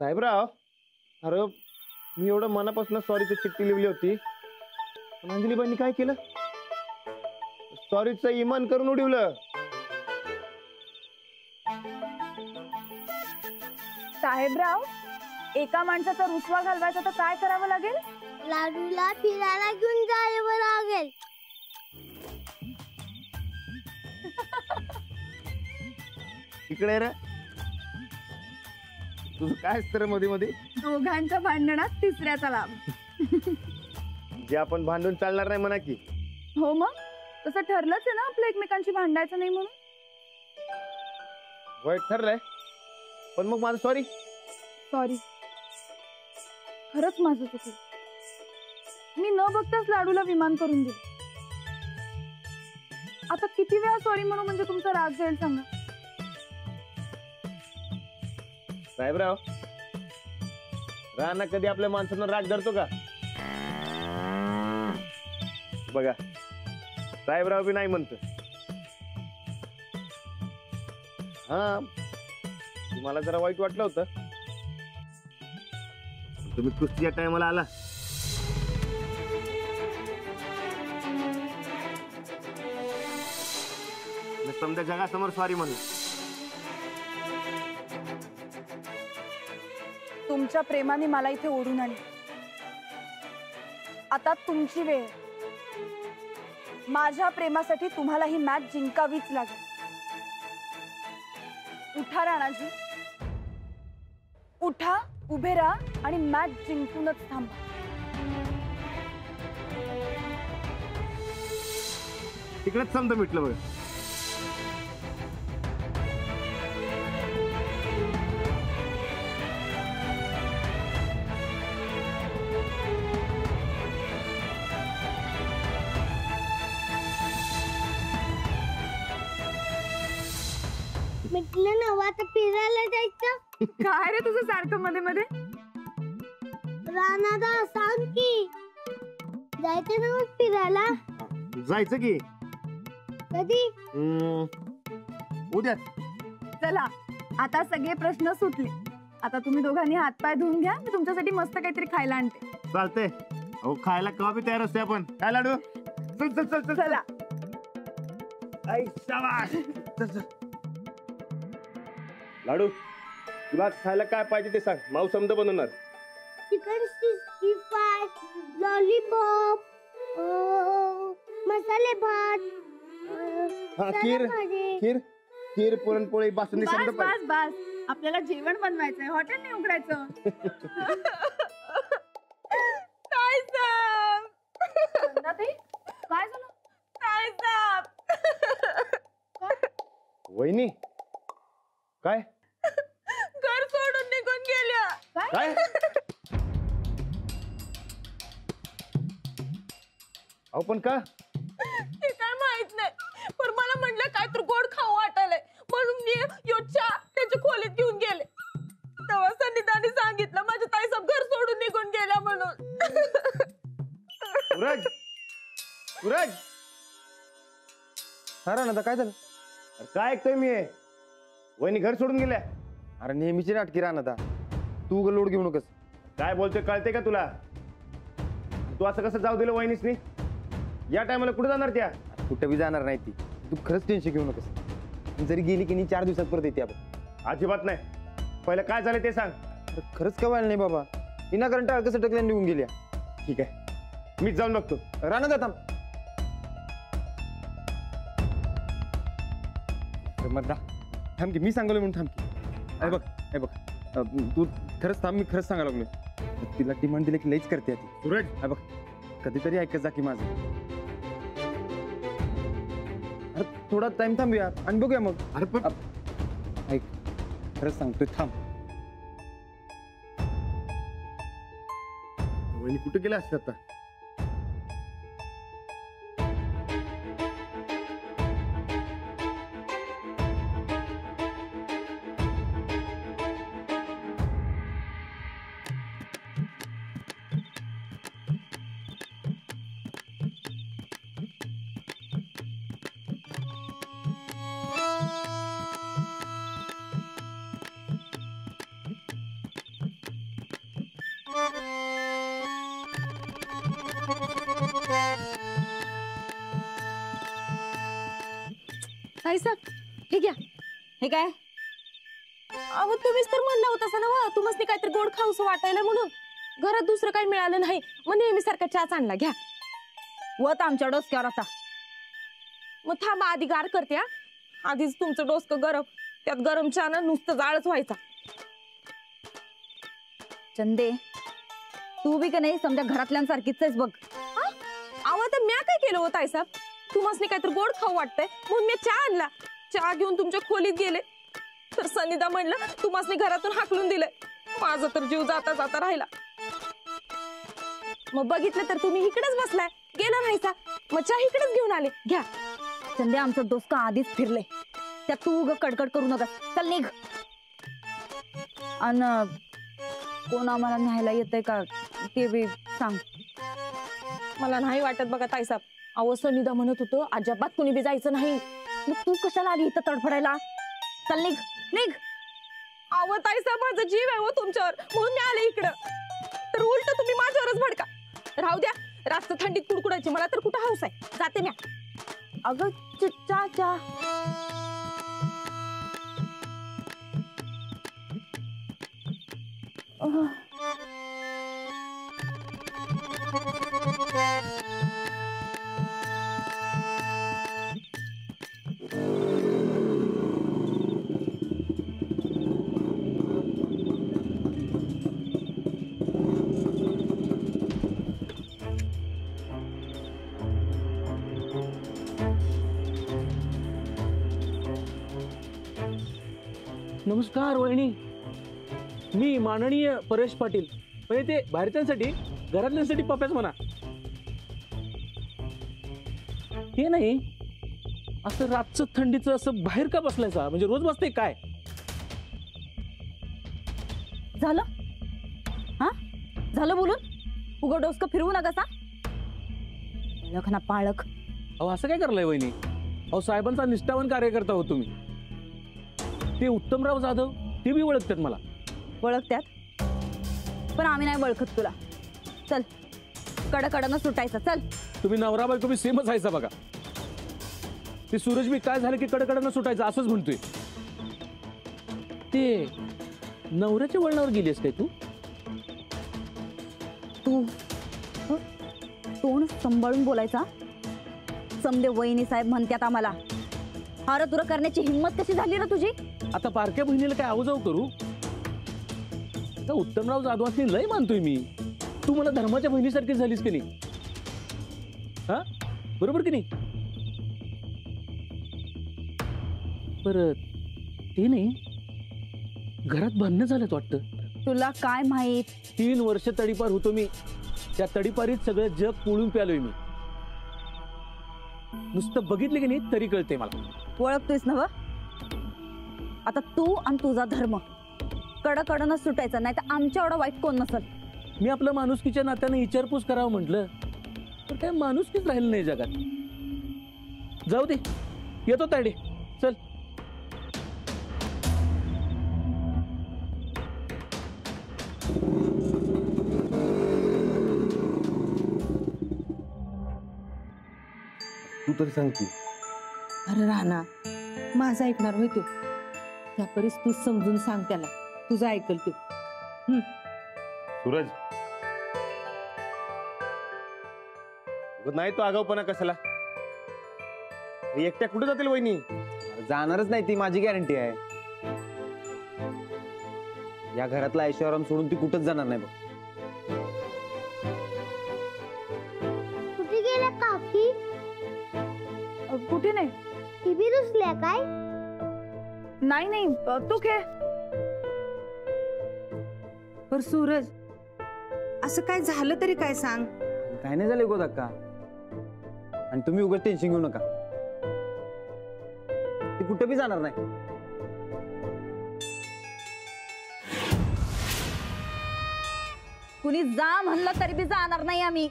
साहेबराव, अरे मी एवढं मनापासून सॉरीची चिठ्ठी लिहिली होती, पण अंजलीबाईंनी काय केलं? सॉरीचं इमान करून उडवलं. साहेबराव, एका माणसाचा रुसवा घालवायचा तर काय करावं लागेल? लाडूला फिरायला घेऊन जावं लागेल. इकडे रे, तुझं काय असतं मध्ये मध्ये? दोघांच्या भांडणात तिसऱ्याचा लाभ. जे आपण भांडून चालणार नाही म्हणा की. हो मग तसं ठरलंच आहे ना आपलं एकमेकांशी भांडायचं नाही म्हणून. वाईट ठरलंय, पण मग माझं सॉरी. सॉरी, खरंच माझं चुकलं. मी न बघताच लाडूला विमान करून दिलं. आता किती वेळा सॉरी म्हणू म्हणजे तुमचा राग जाईल सांगा? साहेबराव, राणा कधी आपल्या माणसांना राग धरतो का? बघा, साहेबराव बी नाही म्हणतो. हा, तुम्हाला जरा वाईट वाटलं होतं. तुम्ही कुस्तीच्या टायमाला आला. समजा जगासमोर सॉरी म्हणलं. तुमच्या प्रेमाने मला इथे ओढून आणले. आता तुमची वेळ. माझ्या प्रेमासाठी तुम्हाला ही मॅच जिंकावीच लागेल. उठा राणाजी, उठा, उभे राहा आणि मॅच जिंकूनच थांबा. तिकडेच समजा मिटलं बघ. म्हटलं ना आता फिरायला जायचं. काय रे तुझं सारखं मध्ये मध्ये? राणादा सांग की जायचं ना मग फिरायला. जायचं की. कधी? उद्या. चला, आता सगळे प्रश्न सुटले. आता तुम्ही दोघांनी हातपाय धुवून घ्या. मी तुमच्यासाठी मस्त काहीतरी खायला आणते. चालतंय. अहो, खायला केव्हा बी तयार असते आपण. काय लाडू? चल चल चल चल. चला. आई शाबास. चल चल. लाडू, तुला खायला काय पाहिजे ते सांग. माऊ समजा बनवणार. चिकन 65, लॉलीपॉप, मसाले भात, हा, खीर खीर खीर, पुरणपोळी, बासुंदी समजा बस पाहिजे. बस बस, आपल्याला जेवण बनवायचंय, हॉटेल नाही उघडायचं. काय साहेब? काय झालं? काय साहेब? वहिनी, काय घर सोडून निघून गेल्या. काय? अहो पण का? ते काय माहित नाही, पण मला म्हटलं काय तर गोड खाऊ वाटायलंय म्हणून मी योच्या त्याच्या खोलीत घेऊन गेले. तेव्हा संनीताने सांगितलं माझ्या ताई सब घर सोडून निघून गेल्या म्हणून. सूरज, सूरज, अरे ना काय झालं? काय ऐकतोय मी? वहिनी घर सोडून गेल्या. अरे नेहमीची नाटकी राहणार. तू लोड घेऊ नकोस. काय बोलतोय कळते का तुला? तू असं कसं जाऊ दिलं वहिनीसनी? या टायमाला कुठे जाणार त्या? कुठं बी जाणार नाही ती. तू खरंच टेन्शन घेऊ नकोस. जरी गेली की नाही 4 दिवसात परत येते आपण. अजिबात नाही. पहिलं काय झालं ते सांग. खरंच काय व्हायला नाही बाबा. विनाकारण टाळकं सटकल्या निघून गेल्या. ठीक आहे, मीच जाऊन बघतो. राणा जाता मर्दा. थांब की, मी सांगलो म्हणून थांब की. अरे बघ, हे बघ, तू खरंच थांब. मी खरंच सांगायला लागलोय. तिला डिमांड दिलं की लईच करते ती. सूरज, हे बघ, कधीतरी ऐकत जा की माझं. अरे थोडा टाइम थांबूया आणि बघूया मग. अरे पण ऐक, खरंच सांगतोय, थांब. वहिनी कुठे गेला असते आता? ताईसाहेब हे घ्या. हे काय? अहो तुम्हीच तर म्हणला होता ना तुम्हाला काहीतरी गोड खाऊसं वाटायला म्हणून. घरात दुसरं काही मिळालं नाही मग नेहमीसारखा चहाच आणला. घ्या. वत आमच्या डोसक्यावर आता. मग थांबा आधी गार करते. आधीच तुमचं डोसकं गरम, त्यात गरम चहा नुसतं जाळच व्हायचा. चंदे, तू बी का नाही समजा घरातल्यांसारखीच आहेस बघ. अहो तर म्या काय केलं होतं साहेब, तुम्हाला काहीतरी गोड खाऊ वाटतंय म्हणून मी चहा आणला. चहा घेऊन तुमच्या खोलीत गेले तर सनिदा म्हणलं तुम्हाला घरातून हाकलून दिलंय. माझा तर जीव जाता जाता राहिला. मग बघितलं तर तुम्ही इकडेच बसलाय, गेला नाहीसा. मग चहा इकडेच घेऊन आले. घ्या. चंदे, आमचं डोसकं आधीच फिरलंय, त्यात तू उग कडकड करू नका. चल निघ. अन कोण आम्हाला न्यायला येतंय का ते बी सांग. मला नाही वाटत बघा ताईसाहेब. अहो सनिदा म्हणत होतं अजिबात कुणी बी जायचं नाही. मग तू कशाला आली इथं तडफडायला? चल निघ निघ. अहो ताईसाहेब माझा जीव आहे हो तुमच्यावर म्हणून मी आले इकडं. तर उलट तुम्ही माझ्यावरच भडका. राहू द्या, रास्त थंडीत कुडकुडायची मला तर कुठं हौस आहे. जाते म्या. अगं चा चा. नमस्कार वहिनी, मी माननीय परेश पाटील. म्हणजे ते बाहेरच्यांसाठी घरातल्यांसाठी पप्याच म्हणा. ते नाही, असं रातचं थंडीचं असं बाहेर का बसलायचा? म्हणजे रोज बसते काय? झालं हा झालं बोलून. उघड डोसकं फिरवू नका सा. पाळक ना पाळक. अहो असं काय करलंय वहिनी? अहो साहेबांचा निष्ठावान कार्यकर्ता हो तुम्ही. ते उत्तमराव जाधव ते बी ओळखतात मला. ओळखत्यात, पण आम्ही नाही ओळखत तुला. चल कडकडनं सुटायचं. चल. तुम्ही नवरा बायको बी सेमच आहेसा बघा. ते सूरज बी काय झालं की कडकडनं सुटायचं असंच म्हणतोय. ते नवऱ्याच्या वळणावर गेलीस काय तू? तू तोंड सांभाळून बोलायचा. समदे वहिनी साहेब म्हणतात आम्हाला. हार तुरा करण्याची हिंमत कशी झाली ना तुझी? आता पारख्या बहिणीला काय आवाजाव करू? आता उत्तमराव जाधवांनी लय मानतोय मी. तू मला धर्माच्या बहिणीसारखी झालीस की नाही? हा बरोबर की नाही? परत ते नाही, घरात भांडणं झालं वाटतं. तुला काय माहित? 3 वर्ष तडीपार होतो मी. त्या तडीपारीत सगळं जग पोळून प्यालोय मी. नुसतं बघितलं की नाही तरी कळते मला. ओळखतोयस ना? आता तू आणि तुझा धर्म कडकडनं सुटायचा, नाही तर आमच्या एवढा वाईट कोण नसल. मी आपलं माणुसकीच्या नात्याने विचारपूस करावं म्हटलं तर काय माणुसकीच राहिलं नाही जगात. जाऊ दे, येतो तायडे. चल. तू तरी सांग की. अरे राणा, माझा ऐकणार होय तू? त्या परीस तू समजून सांग त्याला, तुझं ऐकल तू. सूरज, नाही तो आगाऊपणा कशाला? एकट्या कुठे जातील वहिनी? जाणारच नाही ती, माझी गॅरंटी आहे. या घरातला ऐश्वर्याम सोडून ती कुठंच जाणार नाही बघ. कुठे गेल्या काकी? कुठे नाही. टीव्ही रुसल्या काय? नाही नाही, तू खेळ. पर सूरज, असं काय झालं तरी काय सांग? काय नाही झालं गो धक्का. आणि तुम्ही उगाच टेन्शन घेऊ नका, ती कुठं बी जाणार नाही. कुणी जा म्हणलं तरी बी जाणार नाही आम्ही.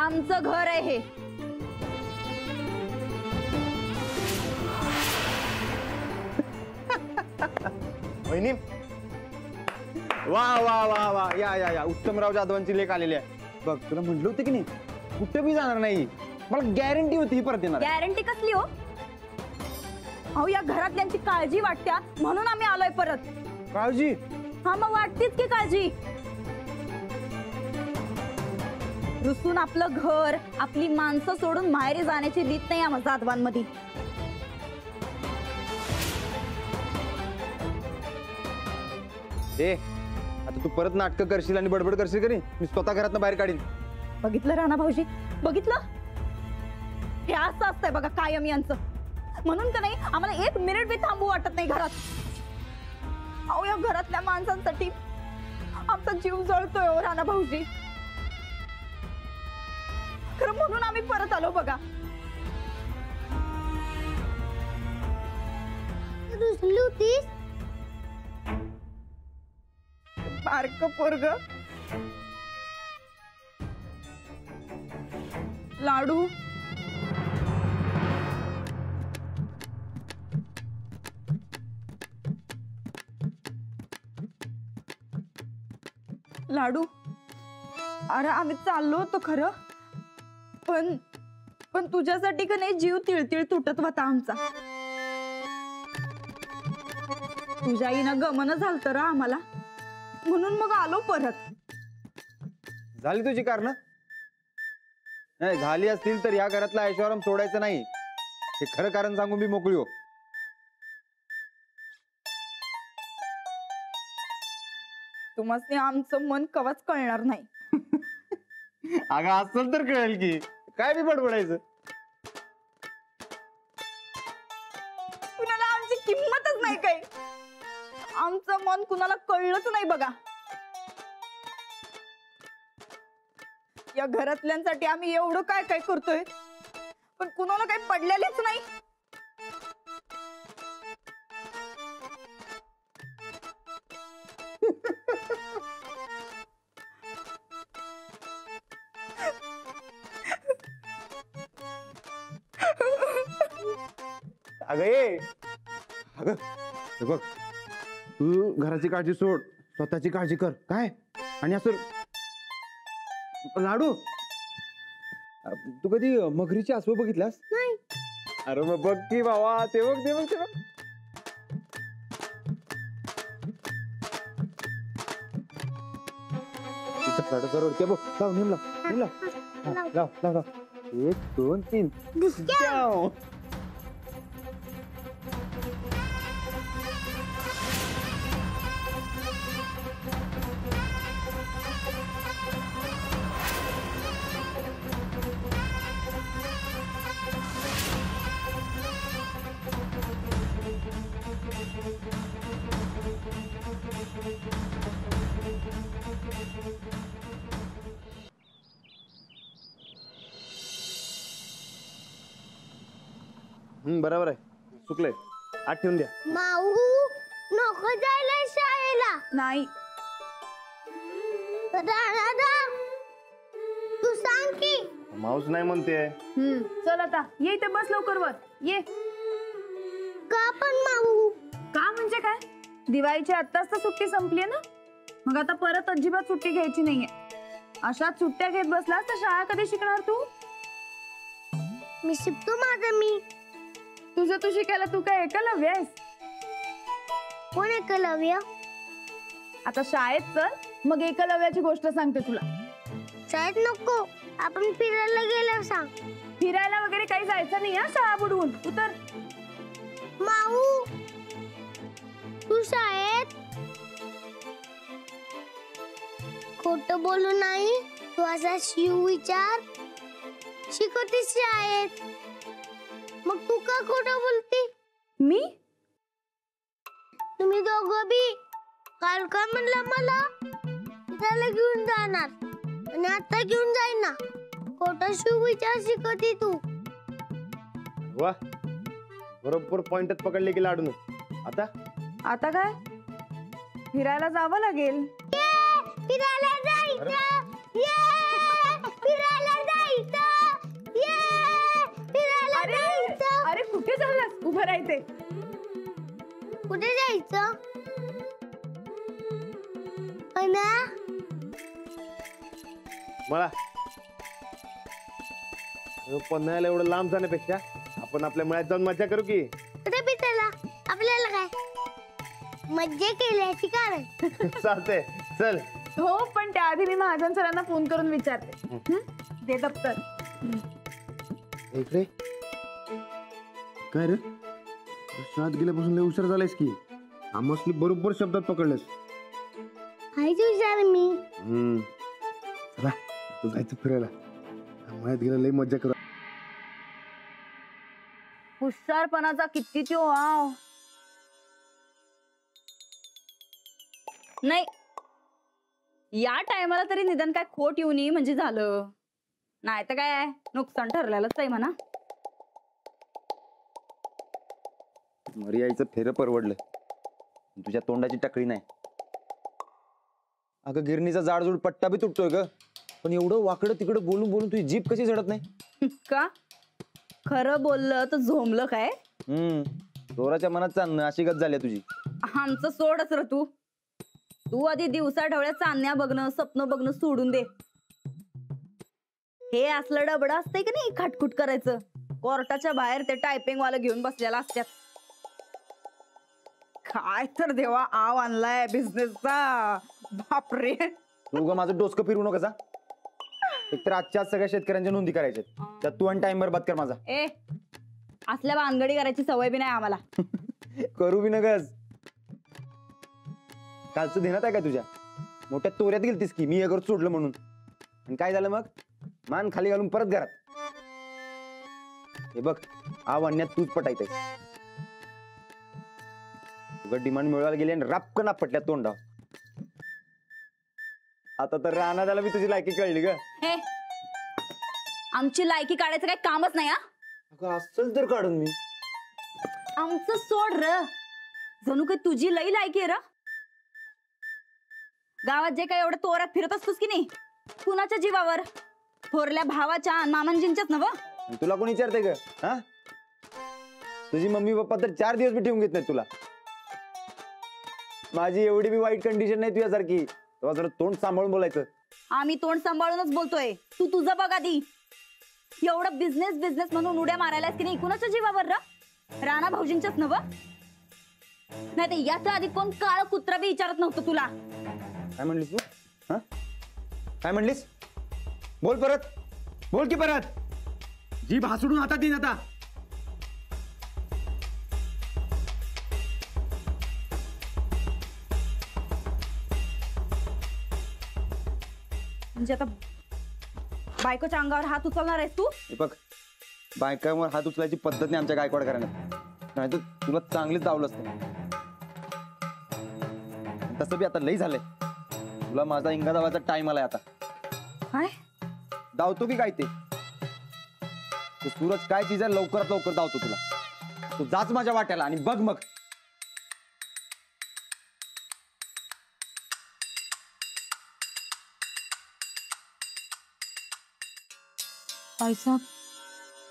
आमचं घर आहे हे. वहिनी वा वा वा वा या या या उत्तमराव जाधवांची लेख आलेली आहे. बघ तुला म्हटलं होतं की नाही कुठे बी जाणार नाही, मला गॅरंटी होती ही परत येणार. गॅरंटी कसली हो? अहो या घरातल्यांची काळजी वाटत्या म्हणून आम्ही आलोय परत. काळजी? हा मग वाटतीच की काळजी. रुसून आपलं घर आपली माणसं सोडून माहेरी जाण्याची रीत नाही आम्हा जाधवांमध्ये. ए आता तू परत नाटकं करशील आणि बडबड करशील करी मी स्वतः घरातनं बाहेर काढीन. बघितलं राणा भाऊजी, बघितलं? हे असं असतंय बघा कायम यांचं. म्हणून का नाही आम्हाला एक मिनिट बी थांबू वाटत नाही घरात. अहो या घरातल्या माणसांसाठी आमचा जीव जळतोय हो राणा भाऊजी. खरं म्हणून आम्ही परत आलो बघा. रुसली होतीस? बारक पोरग लाडू लाडू अरे आम्ही चाललो होतो खरं, पण पण तुझ्यासाठी का नाही जीव तिळतिळ तुटत होता आमचा. तुझ्या आईनं गमन झालत र आम्हाला, म्हणून मग आलो परत. झाली तुझी कारण नाही झाली असतील तर या घरातला ऐशोआराम सोडायचं नाही हे खरं कारण सांगून मी मोकळी हो. तुम्हाला आमचं मन कवाच कळणार नाही. अगं असल तर कळेल की काय बी बडबडायचं. कुणाला आमची किंमतच नाही काही. आमचं मन कुणाला कळलंच नाही बघा. या घरातल्यांसाठी आम्ही एवढं काय काय करतोय, पण कुणाला काही पडलेलेच नाही. अगं ये अगं हे बघ तू घराची काळजी सोड, स्वतःची काळजी कर काय. आणि असं लाडू तू कधी मगरीची अस्व बघितल्यास? नाही. अरे मग बघ की बाबा, ते बघ ते बघ ते बघ. ते बघ लाव नेम लाव नेम लाव हा, लाव लाव लाव 1 2 3 जाओ. बरोबर आहे, चुकलंय. आत ठेवून द्या. माऊ नको जायला शाळेला. नाही राधा तू सांग की. माऊस नाही म्हणते. चल आता ये इथे बस लवकर वर ये. का पण माऊ? का म्हणजे काय? दिवाळीची आत्ताच तर सुट्टी संपली ना, मग आता परत अजिबात सुट्टी घ्यायची नाहीये. अशाच सुट्ट्या घेत बसलास तर शाळा कधी शिकणार तू? मी शिकतो माझं मी. तुझं तू शिकायला तू काय एकलव्य आहेस? कोण एकलव्य? आता शाळेत चल, मग एकलव्याची गोष्ट सांगते तुला. शाळेत नको, आपण फिरायला गेल्यावर सांग. फिरायला वगैरे काही जायचं नाही हा शाळा बुडवून. उतर. माऊ तू शाळेत खोट बोलू नाही. तू असा शिव विचार शिकवतेस शाळेत, मग तू का खोटं बोलते? मी? तुम्ही दोघं बी. काल काय म्हणला मला त्याला घेऊन जाणार आणि आता घेऊन जाईन ना. खोटा शिव विचार शिकवते तू. वा बरोबर पॉइंटच पकडले की लाडून. आता आता काय? फिरायला जावं लागेल. फिरायला जायचं. फिरायला जायचं. फिरायला जायचं. अरे कुठे चाललास? उभं राहायचे. कुठे जायचं? अण्णा, मला पन्हाळ्याला एवढं लांब जाण्यापेक्षा आपण आपल्या मळ्यात जाऊन मजा करू की. कुठे पिताला? आपल्याला काय मज्जा केल्याची कारण. चालतंय चल. हो, पण त्याआधी मी महाजन सरांना फोन करून विचारते. दे दप्तर. इकडे काय रे, शाळेत गेल्यापासून लय उशीर झालायस की. आम्हाला बरोबर शब्दात पकडलंस. हायच विचार मी. चला तू जायचं फिरायला. मळ्यात गेला लय मज्जा करू. हुशारपणाचा किती तो वाव. नाही, या टायमाला तरी निदान काय खोट येऊ नये म्हणजे झालं. नाही तर काय नुकसान ठरलेलंच आहे म्हणा. मरी आईचं फेरं परवडलं, तुझ्या तोंडाची टकळी नाही. अगं गिरणीचा जाडजूड पट्टा बी तुटतोय ग, पण एवढं वाकडं तिकडं बोलून बोलून तुझी जीभ कशी झडत नाही? का खरं बोललं तर झोंबलं काय? चोराच्या मनात चांदणं अशी गत झाली तुझी. आमचं सोडच र तू. तू आधी दिवसा ढवळ्या चांदण्या बघणं, स्वप्न बघणं सोडून दे. हे असलं डबडं असतंय की नाही खाटखुट करायचं. कोर्टाच्या बाहेर ते टायपिंग वाला घेऊन बसलेला असतात. काय तर देवा आव आणलाय बिझनेसचा. बापरे. तू ग माझं डोसकं फिरू नका. एकतर आजच्या सगळ्या शेतकऱ्यांच्या नोंदी करायच्या, त्यात तू आणि टाइम बरबाद कर माझा. ए, असल्या भानगडी करायची सवय बी नाही आम्हाला. करू बी नगस. कालचं ध्यानात आहे का तुझ्या? मोठ्या तोऱ्यात गेलतीस की मी अगर सोडलं म्हणून, आणि काय झालं मग? मान खाली घालून परत घरात. हे बघ, आव्हान्यात तूच पटायचंय. तुझं डिमांड मिळवायला गेली आणि रापकन आपटल्या तोंडा. आता तर राहणार झाला मी तुझी लायकी कळली ग. हे, आमची लायकी काढायचं काही कामच नाही. हा, असंच तर काढून मी. आमचं सोड र. जणू काही तुझी लई लायकी र. गावात जे काही एवढं तोऱ्यात फिरत असतोस की नाही, कुणाच्या जीवावर? थोरल्या भावाच्या आणि मामांजींच्याच नव. तुला कोणी विचारते ग? हा, तुझी मम्मी पप्पा तर 4 दिवस बी ठेवून घेत नाही तुला. माझी एवढी बी वाईट कंडिशन नाही तुझ्यासारखी. तेव्हा जरा तोंड सांभाळून बोलायचं. आम्ही तोंड सांभाळूनच बोलतोय. तू तुझं बघ आधी. एवढं बिझनेस म्हणून उड्या मारायलास की नाही, कुणाच्या जीवावर र? राणा भाऊजींच्याच नव. नाही ते याच्या आधी कोण काळ कुत्रा बी विचारत नव्हतं तुला. काय म्हणलीस तू? हा, काय म्हणलीस? बोल परत, बोल की परत. जीभ हासडून हातात येईन आता. म्हणजे आता बायकोच्या अंगावर हात उचलणार आहेस तू? हे बघ, बायकांवर हात उचलायची पद्धत नाही आमच्या गायकवाड घराण्यात. नाही तर तुला चांगलीच दावलं असतं. तसं बी आता लई झालंय. तुला माझा इंगा दावायचा टाइम आलाय आता. काय धावतो की काय ते? सूरज काय चीज आहे, लवकरात लवकर धावतो तुला. तू जाच माझ्या वाट्याला आणि बघ मग. आईसाहेब,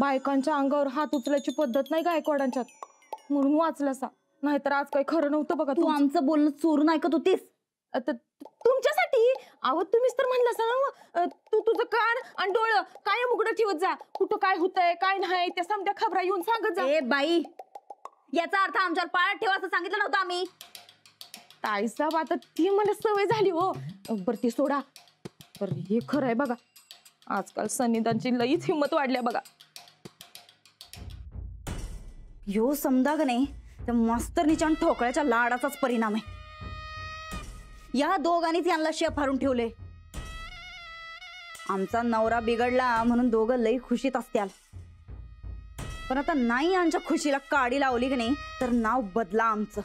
बायकांच्या अंगावर हात उचलायची पद्धत नाही गायकवाडांच्यात, म्हणून वाचलासा. नाहीतर आज काही खरं नव्हतं बघा. तू आमचं बोलणं चोरून ऐकत होतीस? तुमच्यासाठी. अहो तुम्हीच तर म्हणलं तू तुझं कान आणि डोळं काय उघडं ठेवत जा. कुठं काय होतंय काय नाही त्या समत्या खबरा येऊन सांगत जा. ए बाई, याचा अर्थ आमच्यावर पाळत ठेवा असं सांगितलं नव्हतं आम्ही. ताईसाहेब, आता ती मला सवय झाली हो. बरं ती सोडा. बरं हे खरं आहे बघा, आजकाल सन्निधानची लईच हिंमत वाढल्या बघा. यो समजा का नाही, त्या मास्तरनीच्या आणि ठोकळ्याच्या लाडाचाच परिणाम आहे. या दोघांनीच यांना शेप हारून ठेवले. आमचा नवरा बिघडला म्हणून दोघं लई खुशीत असत्याल, पण आता नाही यांच्या खुशीला काडी लावली की नाही तर नाव बदला आमचं.